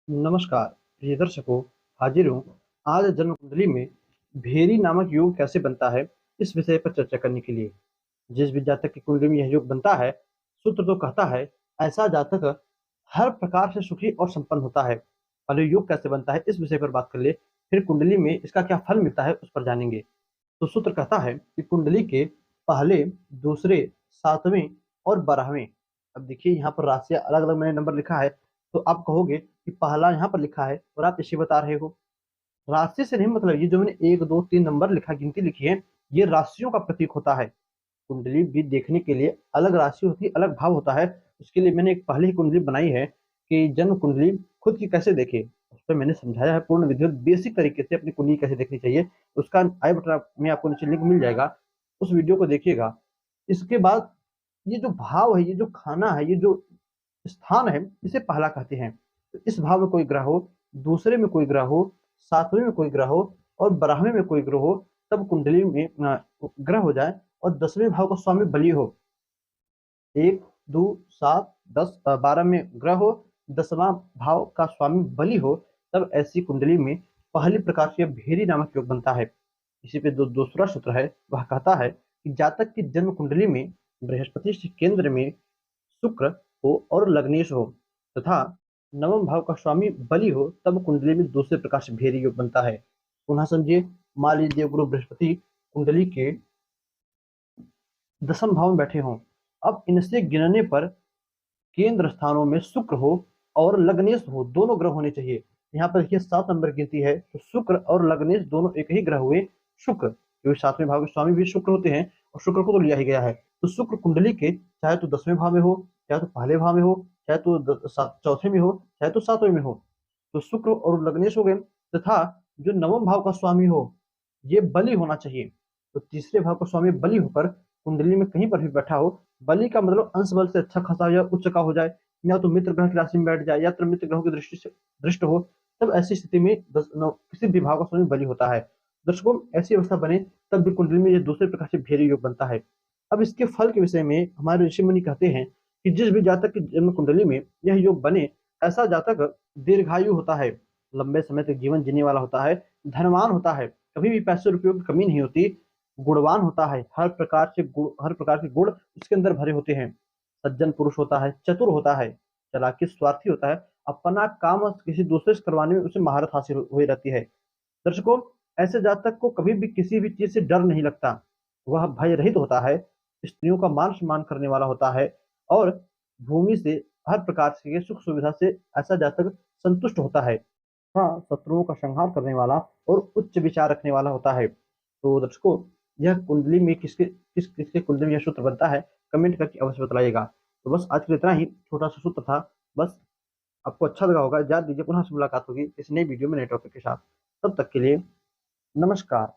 नमस्कार प्रिय दर्शकों। हाजिर हूँ आज जन्म कुंडली में भेरी नामक योग कैसे बनता है इस विषय पर चर्चा करने के लिए। जिस भी जातक की कुंडली में यह योग बनता है, सूत्र तो कहता है ऐसा जातक हर प्रकार से सुखी और संपन्न होता है। पहले योग कैसे बनता है इस विषय पर बात कर ले, फिर कुंडली में इसका क्या फल मिलता है उस पर जानेंगे। तो सूत्र कहता है कि कुंडली के पहले, दूसरे, सातवें और 12वें। अब देखिए यहाँ पर राशियां अलग अलग मैंने नंबर लिखा है, तो आप कहोगे कि पहला यहाँ पर लिखा है और आप इसे बता रहे हो। राशि से नहीं मतलब, ये जो मैंने 1 2 3 नंबर लिखा, गिनती लिखी है, ये राशियों का प्रतीक होता है। कुंडली भी देखने के लिए अलग राशि होती है, अलग भाव होता है। उसके लिए मैंने एक पहले ही कुंडली बनाई है कि जन्म कुंडली खुद की कैसे देखे। उस पर मैंने समझाया है पूर्ण विधिवत बेसिक तरीके से अपनी कुंडली कैसे देखनी चाहिए। उसका आई बटन में आपको नीचे लिंक मिल जाएगा, उस वीडियो को देखिएगा। इसके बाद ये जो भाव है, ये जो खाना है, ये जो स्थान है, इसे पहला कहते हैं। तो इस भाव में कोई ग्रह हो, दूसरे में कोई ग्रह हो, सातवें में कोई ग्रह हो और 12वें में कोई ग्रह हो, तब कुंडली में ग्रह हो जाए और 10वें भाव का स्वामी बली हो। 1 2 7 10 12 में ग्रह हो, 10वां भाव का स्वामी बली हो, तब ऐसी कुंडली में पहली प्रकार से भेरी नामक योग बनता है। इसी पे दूसरा सूत्र है, वह कहता है कि जातक की जन्म कुंडली में बृहस्पति के केंद्र में शुक्र हो और लग्नेश हो तथा नवम भाव का स्वामी बली हो, तब कुंडली में दूसरे प्रकार से भेरी योग बनता है। पुनः समझिए, मान लीजिए गुरु बृहस्पति कुंडली के 10वें भाव में बैठे हों। अब इनसे गिनने पर केंद्र स्थानों में शुक्र हो और लग्नेश हो, दोनों ग्रह होने चाहिए। यहाँ पर देखिए 7 नंबर गिनती है, तो शुक्र और लग्नेश दोनों एक ही ग्रह हुए। शुक्र, क्योंकि 7वें भाव के स्वामी भी शुक्र होते हैं और शुक्र को तो लिया ही गया है। तो शुक्र कुंडली के चाहे तो 10वें भाव में हो, चाहे तो पहले भाव में हो, चाहे तो चौथे में हो, चाहे तो 7वें में हो, तो शुक्र और लग्नेश हो गए। तथा जो नवम भाव का स्वामी हो, ये बलि होना चाहिए। तो तीसरे भाव का स्वामी बलि होकर कुंडली में कहीं पर भी बैठा हो, बलि का मतलब अंश बल से अच्छा खासा या उच्च का हो जाए, या तो मित्र ग्रह की राशि में बैठ जाए, या तो मित्र ग्रहों की दृष्टि से दृष्ट हो, तब ऐसी स्थिति में किसी भी भाव का स्वामी बलि होता है। दर्शकों, ऐसी अवस्था बने तब भी कुंडली में यह दूसरे प्रकार से भेरी योग बनता है। अब इसके फल के विषय में हमारे ऋषि मुनि कहते हैं कि जिस भी जातक की जन्म कुंडली में यह योग बने, ऐसा जातक दीर्घायु होता है, लंबे समय तक जीवन जीने वाला होता है, धनवान होता है, कभी भी पैसे रुपयों की कमी नहीं होती, गुणवान होता है, हर प्रकार के गुण उसके अंदर भरे होते हैं, सज्जन पुरुष होता है, चतुर होता है, चालाकी स्वार्थी होता है, अपना काम किसी दूसरे से करवाने में उसे महारत हासिल हुई रहती है। दर्शकों, ऐसे जातक को कभी भी किसी भी चीज से डर नहीं लगता, वह भय रहित होता है, स्त्रियों का मान सम्मान करने वाला होता है और भूमि से हर प्रकार के सुख सुविधा से ऐसा जातक संतुष्ट होता है। हाँ, शत्रुओं का संहार करने वाला और उच्च विचार रखने वाला होता है। तो दर्शकों, यह कुंडली में किसके कुंडली में यह सूत्र बनता है, कमेंट करके अवश्य बताइएगा। तो बस आज के लिए इतना ही छोटा सा सूत्र था। बस आपको अच्छा लगा होगा, याद दीजिए। पुनः से मुलाकात होगी किसी नई वीडियो में नए टॉपिक के साथ। तब तक के लिए नमस्कार।